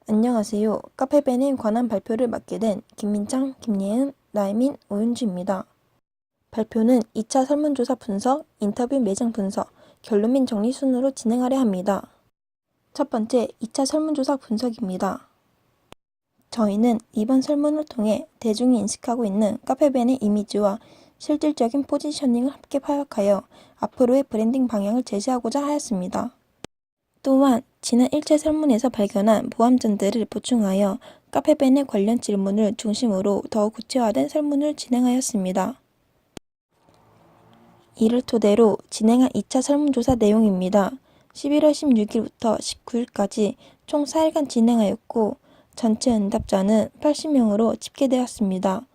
안녕하세요. 카페벤에 관한 발표를 맡게 된 김민창, 김예은, 나혜민, 오윤주입니다. 발표는 2차 설문조사 분석, 인터뷰 매장 분석, 결론 및 정리 순으로 진행하려 합니다. 첫 번째, 2차 설문조사 분석입니다. 저희는 이번 설문을 통해 대중이 인식하고 있는 카페벤의 이미지와 실질적인 포지셔닝을 함께 파악하여 앞으로의 브랜딩 방향을 제시하고자 하였습니다. 또한 지난 1차 설문에서 발견한 모함점들을 보충하여 카페벤에 관련 질문을 중심으로 더욱 구체화된 설문을 진행하였습니다. 이를 토대로 진행한 2차 설문조사 내용입니다. 11월 16일부터 19일까지 총 4일간 진행하였고 전체 응답자는 80명으로 집계되었습니다.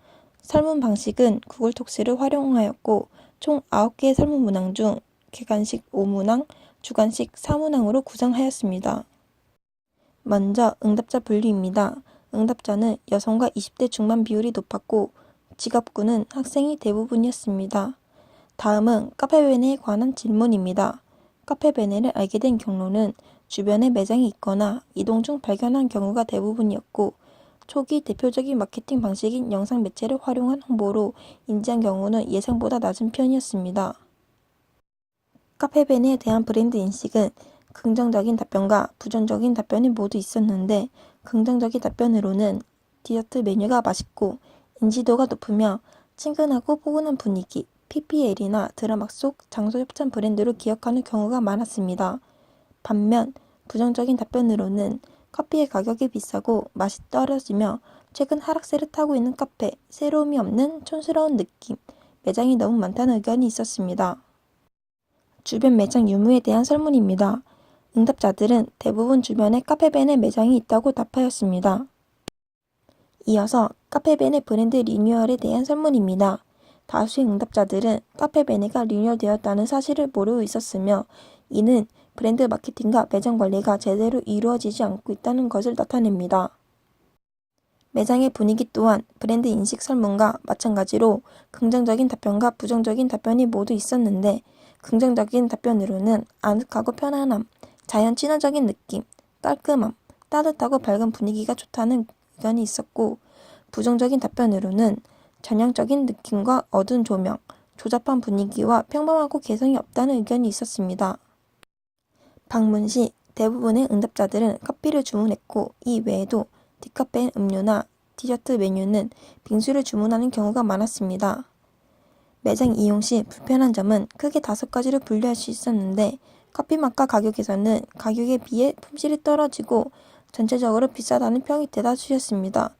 설문 방식은 구글 독스를 활용하였고 총 9개의 설문 문항 중 객관식 5문항, 주관식 4문항으로 구성하였습니다. 먼저 응답자 분류입니다. 응답자는 여성과 20대 중반 비율이 높았고 직업군은 학생이 대부분이었습니다. 다음은 카페베네에 관한 질문입니다. 카페베네를 알게 된 경로는 주변에 매장이 있거나 이동 중 발견한 경우가 대부분이었고 초기 대표적인 마케팅 방식인 영상 매체를 활용한 홍보로 인지한 경우는 예상보다 낮은 편이었습니다. 카페벤에 대한 브랜드 인식은 긍정적인 답변과 부정적인 답변이 모두 있었는데 긍정적인 답변으로는 디저트 메뉴가 맛있고 인지도가 높으며 친근하고 포근한 분위기, PPL이나 드라마 속 장소 협찬 브랜드로 기억하는 경우가 많았습니다. 반면 부정적인 답변으로는 커피의 가격이 비싸고 맛이 떨어지며 최근 하락세를 타고 있는 카페, 새로움이 없는 촌스러운 느낌, 매장이 너무 많다는 의견이 있었습니다. 주변 매장 유무에 대한 설문입니다. 응답자들은 대부분 주변에 카페벤의 매장이 있다고 답하였습니다. 이어서 카페벤의 브랜드 리뉴얼에 대한 설문입니다. 다수의 응답자들은 카페베네가 리뉴얼되었다는 사실을 모르고 있었으며 이는 브랜드 마케팅과 매장 관리가 제대로 이루어지지 않고 있다는 것을 나타냅니다. 매장의 분위기 또한 브랜드 인식 설문과 마찬가지로 긍정적인 답변과 부정적인 답변이 모두 있었는데 긍정적인 답변으로는 아늑하고 편안함, 자연 친화적인 느낌, 깔끔함, 따뜻하고 밝은 분위기가 좋다는 의견이 있었고 부정적인 답변으로는 전형적인 느낌과 어두운 조명, 조잡한 분위기와 평범하고 개성이 없다는 의견이 있었습니다. 방문 시 대부분의 응답자들은 커피를 주문했고 이 외에도 디카페인 음료나 디저트 메뉴는 빙수를 주문하는 경우가 많았습니다. 매장 이용 시 불편한 점은 크게 5가지로 분류할 수 있었는데 커피 맛과 가격에서는 가격에 비해 품질이 떨어지고 전체적으로 비싸다는 평이 대다수였습니다.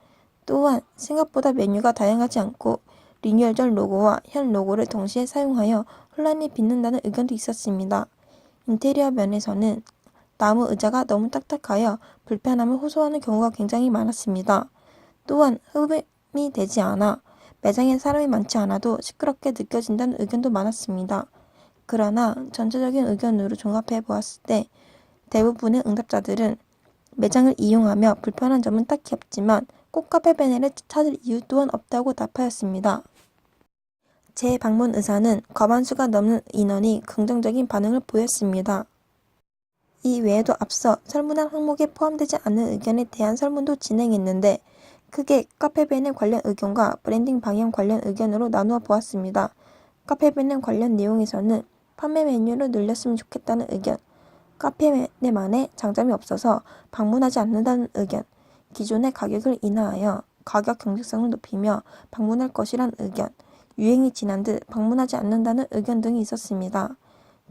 또한 생각보다 메뉴가 다양하지 않고 리뉴얼 전 로고와 현 로고를 동시에 사용하여 혼란이 빚는다는 의견도 있었습니다. 인테리어 면에서는 나무 의자가 너무 딱딱하여 불편함을 호소하는 경우가 굉장히 많았습니다. 또한 흡음이 되지 않아 매장에 사람이 많지 않아도 시끄럽게 느껴진다는 의견도 많았습니다. 그러나 전체적인 의견으로 종합해 보았을 때 대부분의 응답자들은 매장을 이용하며 불편한 점은 딱히 없지만 꼭 카페베네를 찾을 이유 또한 없다고 답하였습니다. 재방문 의사는 과반수가 넘는 인원이 긍정적인 반응을 보였습니다. 이 외에도 앞서 설문한 항목에 포함되지 않는 의견에 대한 설문도 진행했는데 크게 카페벤에 관련 의견과 브랜딩 방향 관련 의견으로 나누어 보았습니다. 카페벤에 관련 내용에서는 판매 메뉴를 늘렸으면 좋겠다는 의견, 카페벤에만의 장점이 없어서 방문하지 않는다는 의견, 기존의 가격을 인하하여 가격 경쟁성을 높이며 방문할 것이란 의견, 유행이 지난 듯 방문하지 않는다는 의견 등이 있었습니다.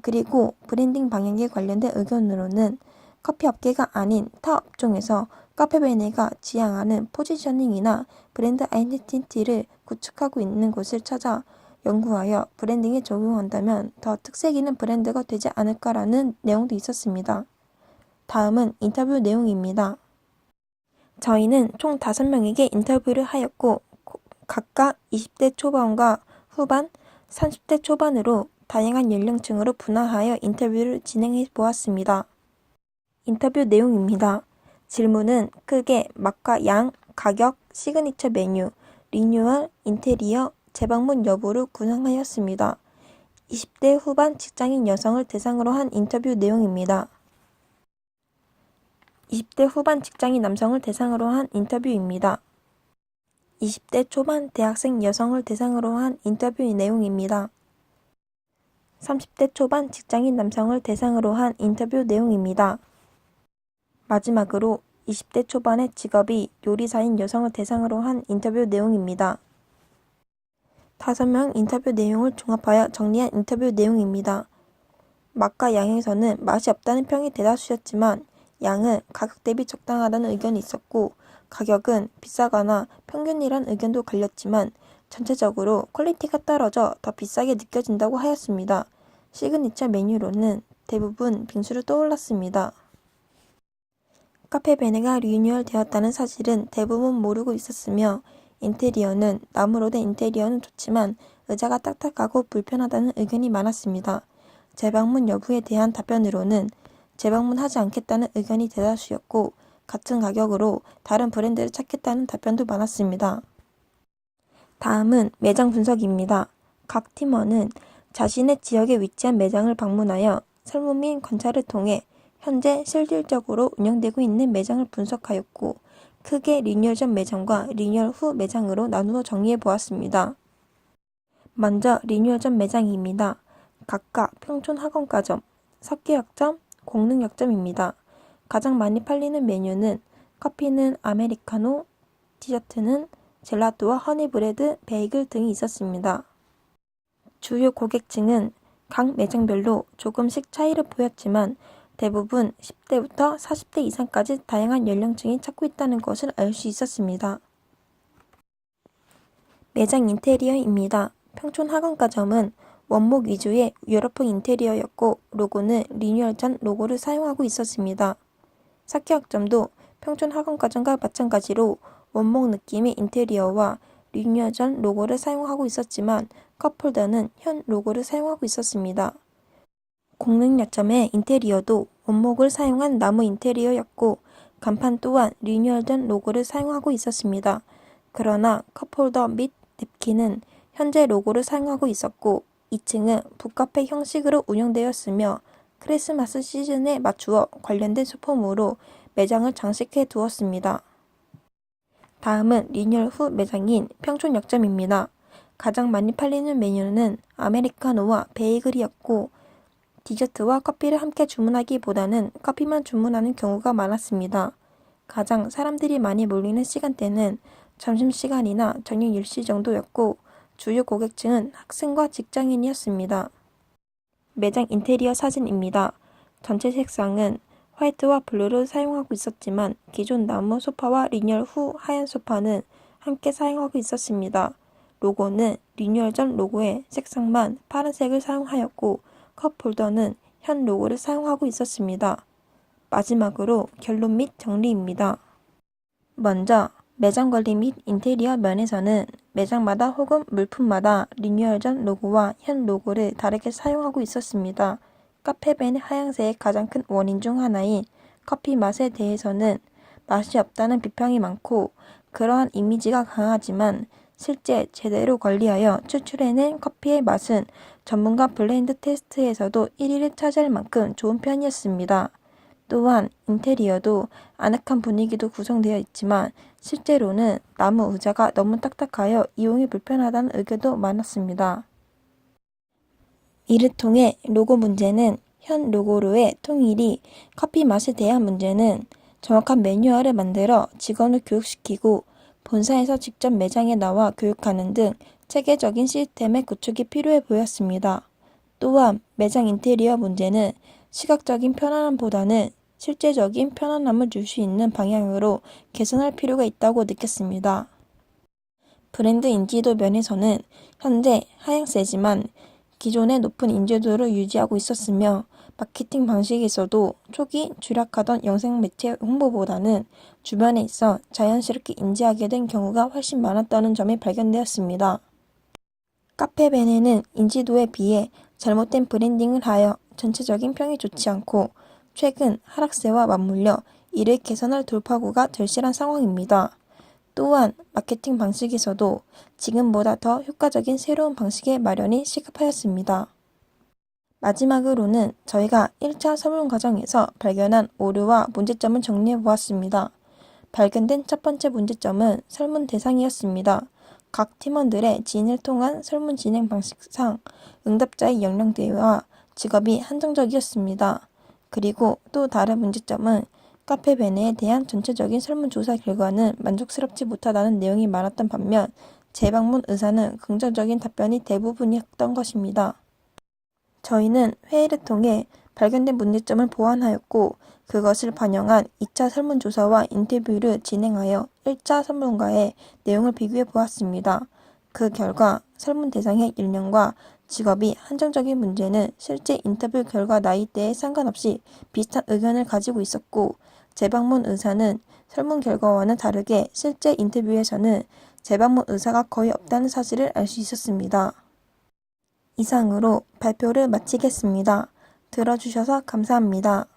그리고 브랜딩 방향에 관련된 의견으로는 커피 업계가 아닌 타 업종에서 카페베네가 지향하는 포지셔닝이나 브랜드 아이덴티티를 구축하고 있는 곳을 찾아 연구하여 브랜딩에 적용한다면 더 특색 있는 브랜드가 되지 않을까라는 내용도 있었습니다. 다음은 인터뷰 내용입니다. 저희는 총 5명에게 인터뷰를 하였고 각각 20대 초반과 후반, 30대 초반으로 다양한 연령층으로 분화하여 인터뷰를 진행해 보았습니다. 인터뷰 내용입니다. 질문은 크게 맛과 양, 가격, 시그니처 메뉴, 리뉴얼, 인테리어, 재방문 여부를 구성하였습니다. 20대 후반 직장인 여성을 대상으로 한 인터뷰 내용입니다. 20대 후반 직장인 남성을 대상으로 한 인터뷰입니다. 20대 초반 대학생 여성을 대상으로 한 인터뷰 내용입니다. 30대 초반 직장인 남성을 대상으로 한 인터뷰 내용입니다. 마지막으로 20대 초반의 직업이 요리사인 여성을 대상으로 한 인터뷰 내용입니다. 5명 인터뷰 내용을 종합하여 정리한 인터뷰 내용입니다. 맛과 양에서는 맛이 없다는 평이 대다수였지만 양은 가격 대비 적당하다는 의견이 있었고 가격은 비싸거나 평균이란 의견도 갈렸지만 전체적으로 퀄리티가 떨어져 더 비싸게 느껴진다고 하였습니다. 시그니처 메뉴로는 대부분 빙수를 떠올랐습니다. 카페 베네가 리뉴얼 되었다는 사실은 대부분 모르고 있었으며 인테리어는 나무로 된 인테리어는 좋지만 의자가 딱딱하고 불편하다는 의견이 많았습니다. 재방문 여부에 대한 답변으로는 재방문하지 않겠다는 의견이 대다수였고 같은 가격으로 다른 브랜드를 찾겠다는 답변도 많았습니다. 다음은 매장 분석입니다. 각 팀원은 자신의 지역에 위치한 매장을 방문하여 설문 및 관찰을 통해 현재 실질적으로 운영되고 있는 매장을 분석하였고 크게 리뉴얼 전 매장과 리뉴얼 후 매장으로 나누어 정리해 보았습니다. 먼저 리뉴얼 전 매장입니다. 각각 평촌 학원가점, 석계역점, 공릉역점입니다. 가장 많이 팔리는 메뉴는 커피는 아메리카노, 디저트는 젤라또와 허니브레드, 베이글 등이 있었습니다. 주요 고객층은 각 매장별로 조금씩 차이를 보였지만 대부분 10대부터 40대 이상까지 다양한 연령층이 찾고 있다는 것을 알 수 있었습니다. 매장 인테리어입니다. 평촌 학원가점은 원목 위주의 유럽풍 인테리어였고 로고는 리뉴얼 전 로고를 사용하고 있었습니다. 석계역점도 평촌 학원가점과 마찬가지로 원목 느낌의 인테리어와 리뉴얼 전 로고를 사용하고 있었지만 컵홀더는 현 로고를 사용하고 있었습니다. 공릉역점의 인테리어도 원목을 사용한 나무 인테리어였고 간판 또한 리뉴얼 전 로고를 사용하고 있었습니다. 그러나 컵홀더 및 냅킨은 현재 로고를 사용하고 있었고 2층은 북카페 형식으로 운영되었으며 크리스마스 시즌에 맞추어 관련된 소품으로 매장을 장식해 두었습니다. 다음은 리뉴얼 후 매장인 평촌역점입니다. 가장 많이 팔리는 메뉴는 아메리카노와 베이글이었고 디저트와 커피를 함께 주문하기보다는 커피만 주문하는 경우가 많았습니다. 가장 사람들이 많이 몰리는 시간대는 점심시간이나 저녁 10시 정도였고 주요 고객층은 학생과 직장인이었습니다. 매장 인테리어 사진입니다. 전체 색상은 화이트와 블루를 사용하고 있었지만 기존 나무 소파와 리뉴얼 후 하얀 소파는 함께 사용하고 있었습니다. 로고는 리뉴얼 전 로고의 색상만 파란색을 사용하였고 컵홀더는 현 로고를 사용하고 있었습니다. 마지막으로 결론 및 정리입니다. 먼저 매장 관리 및 인테리어 면에서는 매장마다 혹은 물품마다 리뉴얼 전 로고와 현 로고를 다르게 사용하고 있었습니다. 카페벤의 하향세의 가장 큰 원인 중 하나인 커피 맛에 대해서는 맛이 없다는 비평이 많고 그러한 이미지가 강하지만 실제 제대로 관리하여 추출해낸 커피의 맛은 전문가 블렌드 테스트에서도 1위를 차지할 만큼 좋은 편이었습니다. 또한 인테리어도 아늑한 분위기도 구성되어 있지만 실제로는 나무 의자가 너무 딱딱하여 이용이 불편하다는 의견도 많았습니다. 이를 통해 로고 문제는 현 로고로의 통일이, 커피 맛에 대한 문제는 정확한 매뉴얼을 만들어 직원을 교육시키고 본사에서 직접 매장에 나와 교육하는 등 체계적인 시스템의 구축이 필요해 보였습니다. 또한 매장 인테리어 문제는 시각적인 편안함보다는 실제적인 편안함을 줄 수 있는 방향으로 개선할 필요가 있다고 느꼈습니다. 브랜드 인지도 면에서는 현재 하향세지만 기존의 높은 인지도를 유지하고 있었으며 마케팅 방식에서도 초기 주력하던 영상 매체 홍보보다는 주변에 있어 자연스럽게 인지하게 된 경우가 훨씬 많았다는 점이 발견되었습니다. 카페벤에는 인지도에 비해 잘못된 브랜딩을 하여 전체적인 평이 좋지 않고 최근 하락세와 맞물려 이를 개선할 돌파구가 절실한 상황입니다. 또한 마케팅 방식에서도 지금보다 더 효과적인 새로운 방식의 마련이 시급하였습니다. 마지막으로는 저희가 1차 설문 과정에서 발견한 오류와 문제점을 정리해 보았습니다. 발견된 첫 번째 문제점은 설문 대상이었습니다. 각 팀원들의 지인을 통한 설문 진행 방식상 응답자의 연령대와 직업이 한정적이었습니다. 그리고 또 다른 문제점은 카페베네에 대한 전체적인 설문조사 결과는 만족스럽지 못하다는 내용이 많았던 반면 재방문 의사는 긍정적인 답변이 대부분이었던 것입니다. 저희는 회의를 통해 발견된 문제점을 보완하였고 그것을 반영한 2차 설문조사와 인터뷰를 진행하여 1차 설문과의 내용을 비교해 보았습니다. 그 결과 설문 대상의 연령과 직업이 한정적인 문제는 실제 인터뷰 결과 나이대에 상관없이 비슷한 의견을 가지고 있었고 재방문 의사는 설문 결과와는 다르게 실제 인터뷰에서는 재방문 의사가 거의 없다는 사실을 알 수 있었습니다. 이상으로 발표를 마치겠습니다. 들어주셔서 감사합니다.